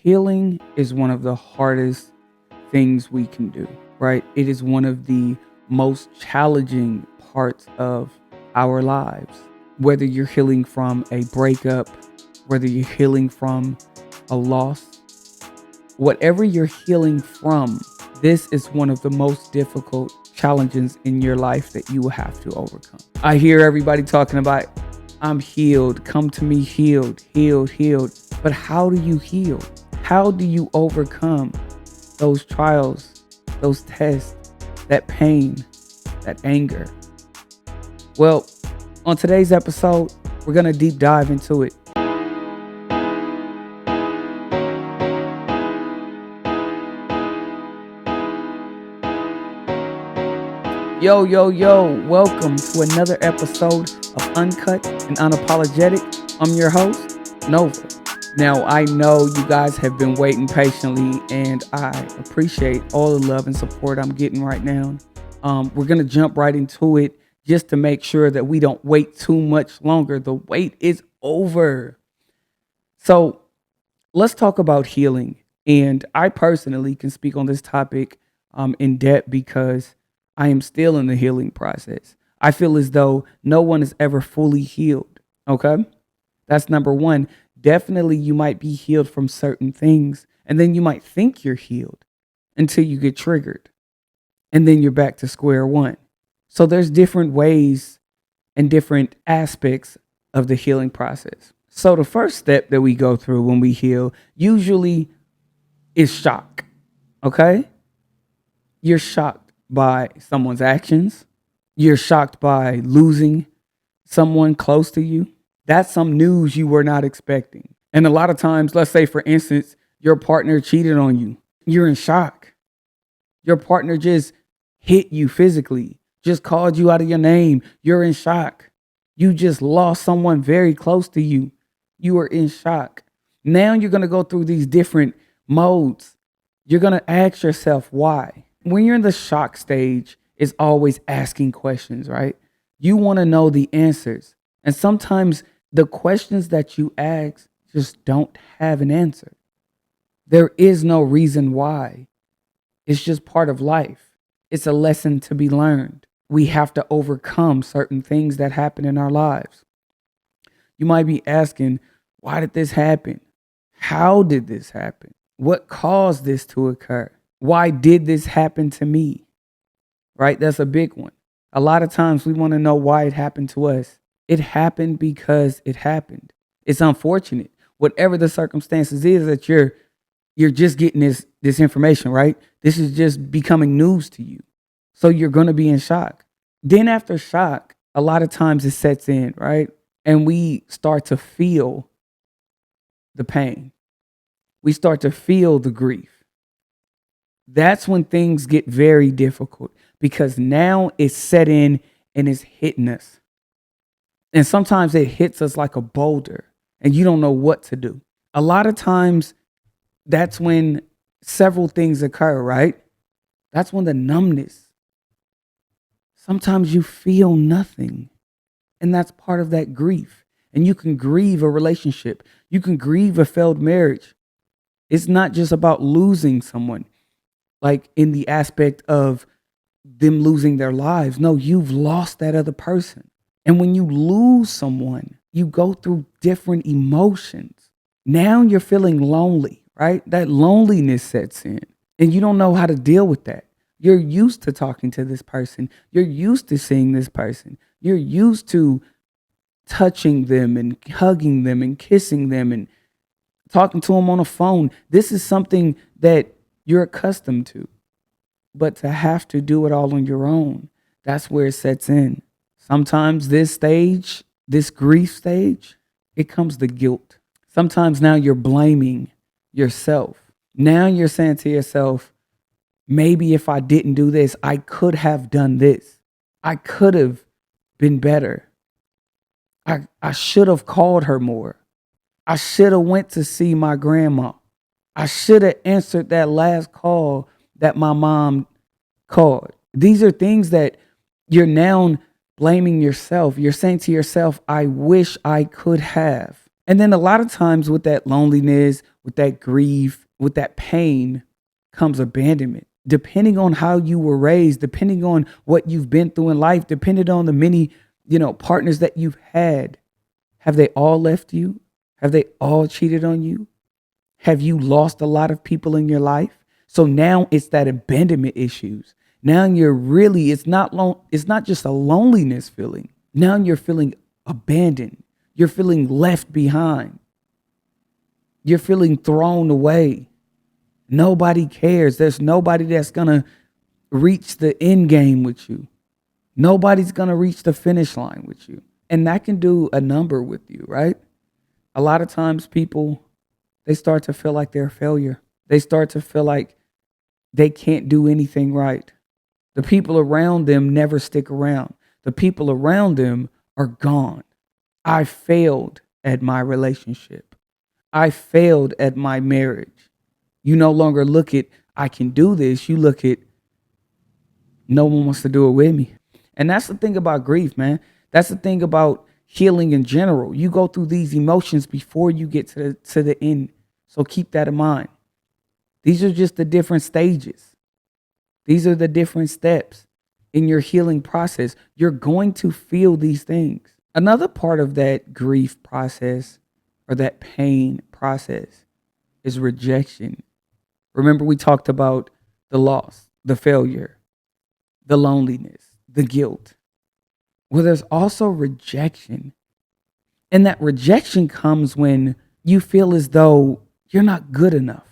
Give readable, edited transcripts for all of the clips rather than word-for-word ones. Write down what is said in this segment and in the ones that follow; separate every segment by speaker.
Speaker 1: Healing is one of the hardest things we can do, right? It is one of the most challenging parts of our lives. Whether you're healing from a breakup, whether you're healing from a loss, whatever you're healing from, this is one of the most difficult challenges in your life that you will have to overcome. I hear everybody talking about, I'm healed, come to me healed, healed, healed. But how do you heal? How do you overcome those trials, those tests, that pain, that anger? Well, on today's episode, we're going to deep dive into it. Yo, yo, yo, welcome to another episode of Uncut and Unapologetic. I'm your host, Nova. Now, I know you guys have been waiting patiently, and I appreciate all the love and support I'm getting right now. We're going to jump right into it just to make sure that we don't wait too much longer. The wait is over. So let's talk about healing. And I personally can speak on this topic in depth because I am still in the healing process. I feel as though no one is ever fully healed. Okay. That's number one. Definitely, you might be healed from certain things, and then you might think you're healed until you get triggered, and then you're back to square one. So there's different ways and different aspects of the healing process. So the first step that we go through when we heal usually is shock. Okay? You're shocked by someone's actions. You're shocked by losing someone close to you. That's some news you were not expecting. And a lot of times, let's say, for instance, your partner cheated on you. You're in shock. Your partner just hit you physically, just called you out of your name. You're in shock. You just lost someone very close to you. You are in shock. Now you're going to go through these different modes. You're going to ask yourself why. When you're in the shock stage, it's always asking questions, right? You want to know the answers. And sometimes the questions that you ask just don't have an answer. There is no reason why. It's just part of life. It's a lesson to be learned. We have to overcome certain things that happen in our lives. You might be asking, why did this happen? How did this happen? What caused this to occur? Why did this happen to me? Right? That's a big one. A lot of times we want to know why it happened to us. It happened because it happened. It's unfortunate. Whatever the circumstances is that you're just getting this information, right? This is just becoming news to you. So you're going to be in shock. Then after shock, a lot of times it sets in, right? And we start to feel the pain. We start to feel the grief. That's when things get very difficult because now it's set in and it's hitting us. And sometimes it hits us like a boulder and you don't know what to do. A lot of times that's when several things occur, right? That's when the numbness. Sometimes you feel nothing. And that's part of that grief. And you can grieve a relationship. You can grieve a failed marriage. It's not just about losing someone, like in the aspect of them losing their lives. No, you've lost that other person. And when you lose someone, you go through different emotions. Now you're feeling lonely, right? That loneliness sets in and you don't know how to deal with that. You're used to talking to this person. You're used to seeing this person. You're used to touching them and hugging them and kissing them and talking to them on a phone. This is something that you're accustomed to. But to have to do it all on your own, that's where it sets in. Sometimes this stage, this grief stage, it comes the guilt. Sometimes now you're blaming yourself. Now you're saying to yourself, maybe if I didn't do this, I could have done this. I could have been better. I should have called her more. I should have went to see my grandma. I should have answered that last call that my mom called. These are things that you're now blaming yourself. You're saying to yourself, I wish I could have. And then a lot of times with that loneliness, with that grief, with that pain comes abandonment. Depending on how you were raised, depending on what you've been through in life, depending on the many, partners that you've had, have they all left you? Have they all cheated on you? Have you lost a lot of people in your life? So now it's that abandonment issues. Now it's not just a loneliness feeling. Now you're feeling abandoned. You're feeling left behind. You're feeling thrown away. Nobody cares. There's nobody that's going to reach the end game with you. Nobody's going to reach the finish line with you. And that can do a number with you, right? A lot of times people, they start to feel like they're a failure. They start to feel like they can't do anything right. The people around them never stick around. The people around them are gone. I failed at my relationship. I failed at my marriage. You no longer look at, I can do this. You look at, no one wants to do it with me. And that's the thing about grief, man. That's the thing about healing in general. You go through these emotions before you get to the end. So keep that in mind. These are just the different stages. These are the different steps in your healing process. You're going to feel these things. Another part of that grief process or that pain process is rejection. Remember, we talked about the loss, the failure, the loneliness, the guilt. Well, there's also rejection. And that rejection comes when you feel as though you're not good enough.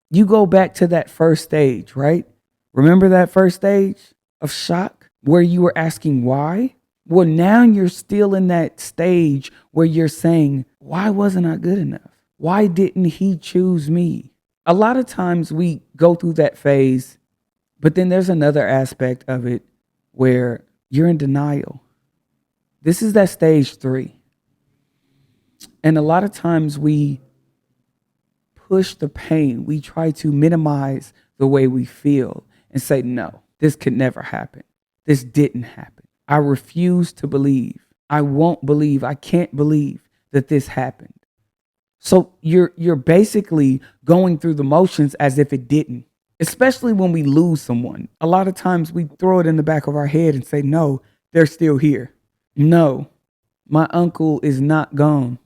Speaker 1: You go back to that first stage, right? Remember that first stage of shock where you were asking why? Well, now you're still in that stage where you're saying, why wasn't I good enough? Why didn't he choose me? A lot of times we go through that phase, but then there's another aspect of it where you're in denial. This is that stage 3. And a lot of times we push the pain. We try to minimize the way we feel and say, no, this could never happen. This didn't happen. I refuse to believe. I won't believe. I can't believe that this happened. So you're basically going through the motions as if it didn't, especially when we lose someone. A lot of times we throw it in the back of our head and say, no, they're still here. No, my uncle is not gone.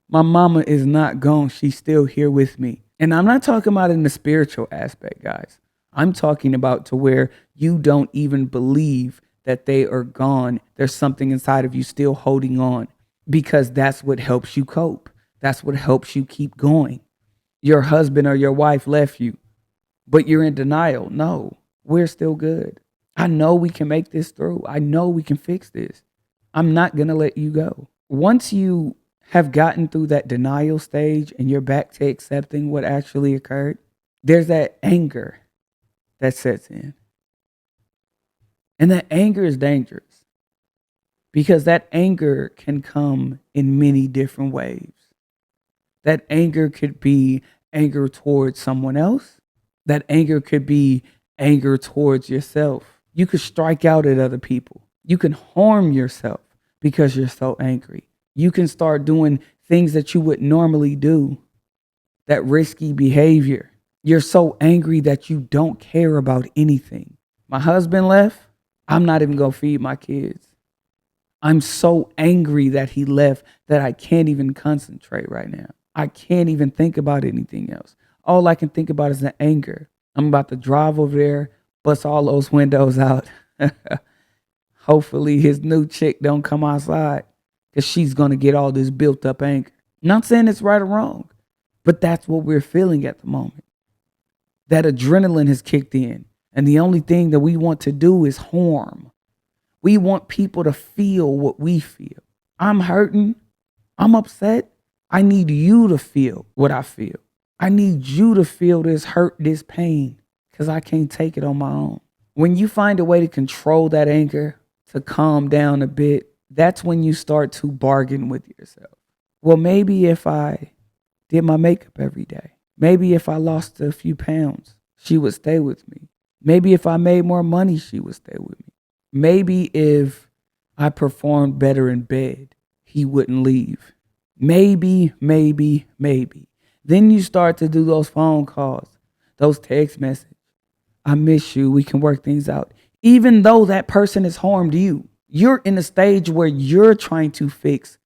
Speaker 1: My mama is not gone. She's still here with me. And I'm not talking about in the spiritual aspect, guys. I'm talking about to where you don't even believe that they are gone. There's something inside of you still holding on because that's what helps you cope. That's what helps you keep going. Your husband or your wife left you, but you're in denial. No, we're still good. I know we can make this through. I know we can fix this. I'm not going to let you go. Once you have gotten through that denial stage and you're back to accepting what actually occurred, there's that anger that sets in. And that anger is dangerous because that anger can come in many different ways. That anger could be anger towards someone else. That anger could be anger towards yourself. You could strike out at other people. You can harm yourself because you're so angry. You can start doing things that you would normally do, that risky behavior. You're so angry that you don't care about anything. My husband left. I'm not even going to feed my kids. I'm so angry that he left that I can't even concentrate right now. I can't even think about anything else. All I can think about is the anger. I'm about to drive over there, bust all those windows out. Hopefully his new chick don't come outside because she's going to get all this built up anger. Not saying it's right or wrong, but that's what we're feeling at the moment. That adrenaline has kicked in. And the only thing that we want to do is harm. We want people to feel what we feel. I'm hurting. I'm upset. I need you to feel what I feel. I need you to feel this hurt, this pain, because I can't take it on my own. When you find a way to control that anger, to calm down a bit, that's when you start to bargain with yourself. Well, maybe if I did my makeup every day, maybe if I lost a few pounds, she would stay with me. Maybe if I made more money, she would stay with me. Maybe if I performed better in bed, he wouldn't leave. Maybe, maybe, maybe. Then you start to do those phone calls, those text messages. I miss you. We can work things out. Even though that person has harmed you, you're in a stage where you're trying to fix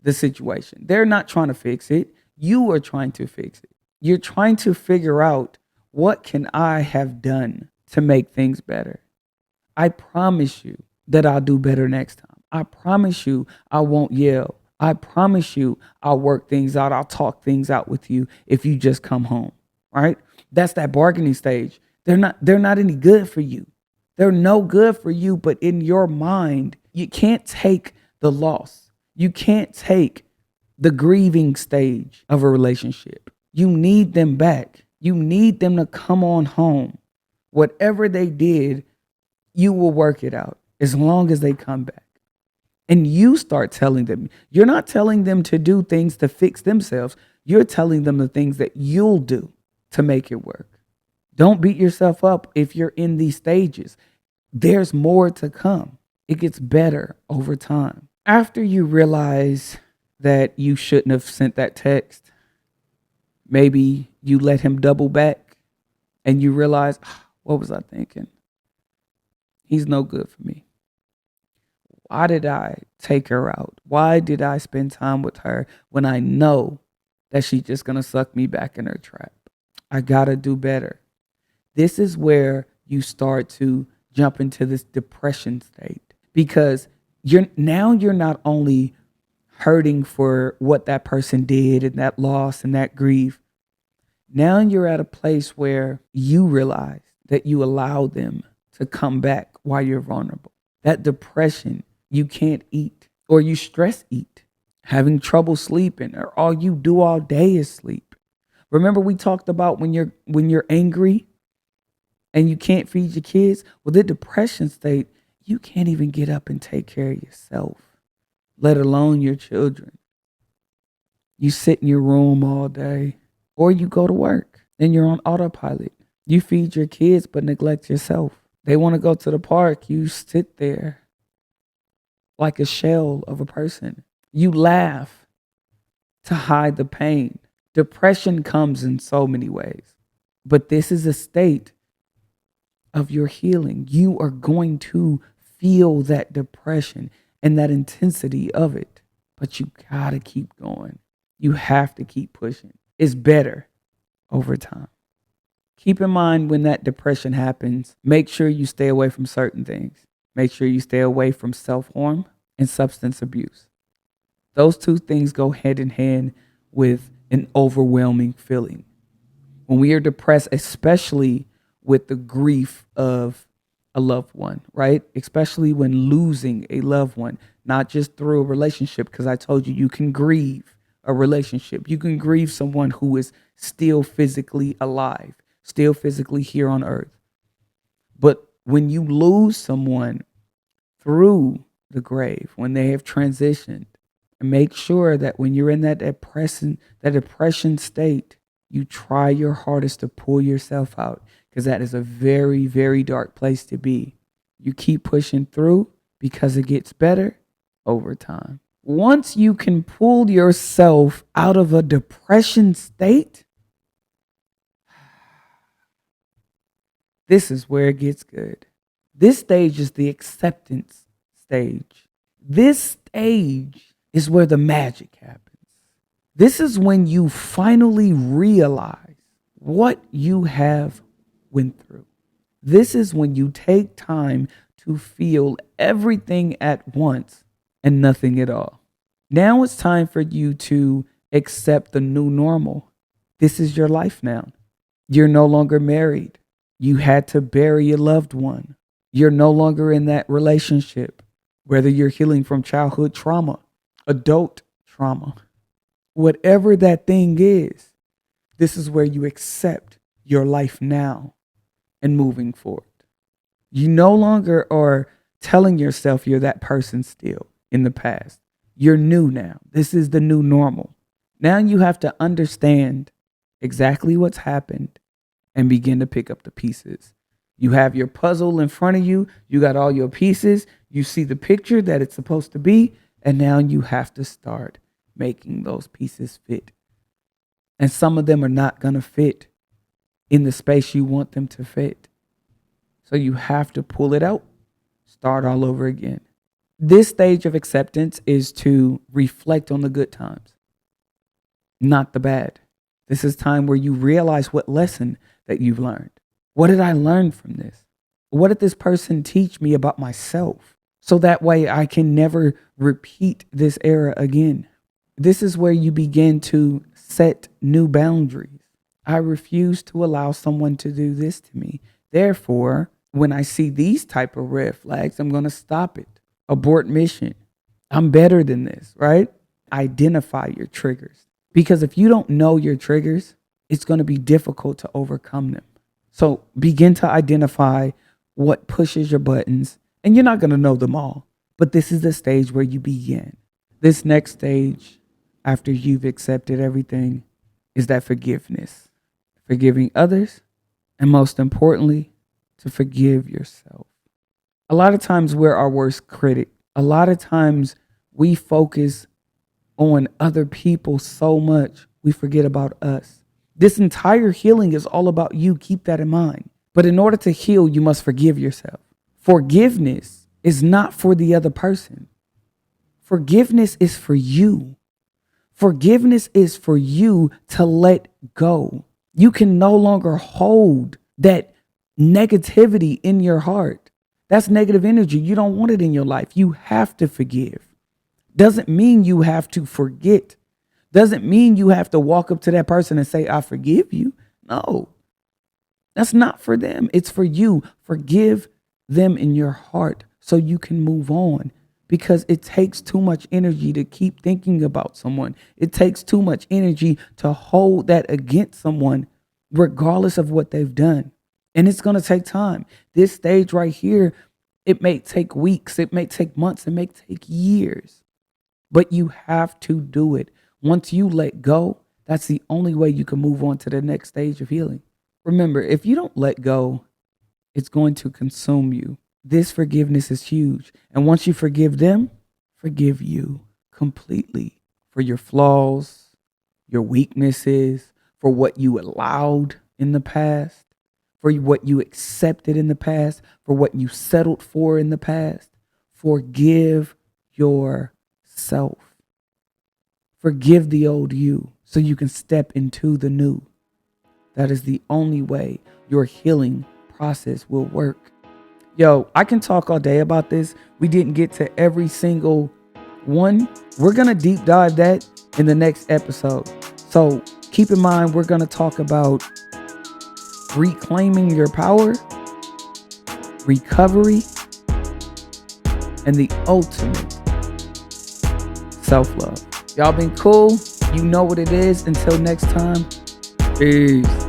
Speaker 1: the situation. They're not trying to fix it. You are trying to fix it. You're trying to figure out, what can I have done to make things better? I promise you that I'll do better next time. I promise you I won't yell. I promise you I'll work things out. I'll talk things out with you if you just come home. Right? That's that bargaining stage. They're not any good for you. They're no good for you, but in your mind, you can't take the loss. You can't take the grieving stage of a relationship. You need them back. You need them to come on home. Whatever they did, you will work it out as long as they come back. And you start telling them, you're not telling them to do things to fix themselves. You're telling them the things that you'll do to make it work. Don't beat yourself up if you're in these stages. There's more to come. It gets better over time. After you realize that you shouldn't have sent that text, maybe you let him double back and you realize, what was I thinking? He's no good for me. Why did I take her out? Why did I spend time with her when I know that she's just going to suck me back in her trap? I got to do better. This is where you start to jump into this depression state, because you're not only hurting for what that person did and that loss and that grief. Now you're at a place where you realize that you allowed them to come back while you're vulnerable. That depression, you can't eat, or you stress eat, having trouble sleeping, or all you do all day is sleep. Remember we talked about when you're angry and you can't feed your kids? Well, the depression state, you can't even get up and take care of yourself, let alone your children. You sit in your room all day, or you go to work and you're on autopilot. You feed your kids but neglect yourself. They want to go to the park. You sit there like a shell of a person. You laugh to hide the pain. Depression comes in so many ways, but this is a state of your healing. You are going to feel that depression and that intensity of it, but you gotta keep going. You have to keep pushing. It's better over time. Keep in mind, when that depression happens, make sure you stay away from certain things. Make sure you stay away from self-harm and substance abuse. Those two things go hand in hand with an overwhelming feeling. When we are depressed, especially with the grief of a loved one, right? Especially when losing a loved one, not just through a relationship, because I told you, you can grieve a relationship. You can grieve someone who is still physically alive, still physically here on earth. But when you lose someone through the grave, when they have transitioned, make sure that when you're in that depression state, you try your hardest to pull yourself out, because that is a very, very dark place to be. You keep pushing through, because it gets better over time. Once you can pull yourself out of a depression state, this is where it gets good. This stage is the acceptance stage. This stage is where the magic happens. This is when you finally realize what you have went through. This is when you take time to feel everything at once and nothing at all. Now it's time for you to accept the new normal. This is your life now. You're no longer married. You had to bury a loved one. You're no longer in that relationship, whether you're healing from childhood trauma, adult trauma, whatever that thing is. This is where you accept your life now and moving forward. You no longer are telling yourself you're that person still in the past. You're new now. This is the new normal. Now you have to understand exactly what's happened and begin to pick up the pieces. You have your puzzle in front of you. You got all your pieces. You see the picture that it's supposed to be. And now you have to start making those pieces fit. And some of them are not going to fit in the space you want them to fit. So you have to pull it out, start all over again. This stage of acceptance is to reflect on the good times, not the bad. This is time where you realize what lesson that you've learned. What did I learn from this? What did this person teach me about myself? So that way I can never repeat this era again. This is where you begin to set new boundaries. I refuse to allow someone to do this to me. Therefore, when I see these type of red flags, I'm going to stop it. Abort mission. I'm better than this, right? Identify your triggers. Because if you don't know your triggers, it's going to be difficult to overcome them. So begin to identify what pushes your buttons. And you're not going to know them all. But this is the stage where you begin. This next stage, after you've accepted everything, is that forgiveness. Forgiving others, and most importantly, to forgive yourself. A lot of times we're our worst critic. A lot of times we focus on other people so much, we forget about us. This entire healing is all about you. Keep that in mind. But in order to heal, you must forgive yourself. Forgiveness is not for the other person. Forgiveness is for you. Forgiveness is for you to let go. You can no longer hold that negativity in your heart. That's negative energy. You don't want it in your life. You have to forgive. Doesn't mean you have to forget. Doesn't mean you have to walk up to that person and say, I forgive you. No, that's not for them. It's for you. Forgive them in your heart so you can move on. Because it takes too much energy to keep thinking about someone. It takes too much energy to hold that against someone, regardless of what they've done. And it's going to take time. This stage right here, it may take weeks. It may take months. It may take years. But you have to do it. Once you let go, that's the only way you can move on to the next stage of healing. Remember, if you don't let go, it's going to consume you. This forgiveness is huge. And once you forgive them, forgive you completely for your flaws, your weaknesses, for what you allowed in the past, for what you accepted in the past, for what you settled for in the past. Forgive yourself. Forgive the old you so you can step into the new. That is the only way your healing process will work. Yo, I can talk all day about this. We didn't get to every single one. We're going to deep dive that in the next episode. So keep in mind, we're going to talk about reclaiming your power, recovery, and the ultimate self-love. Y'all been cool. You know what it is. Until next time, peace.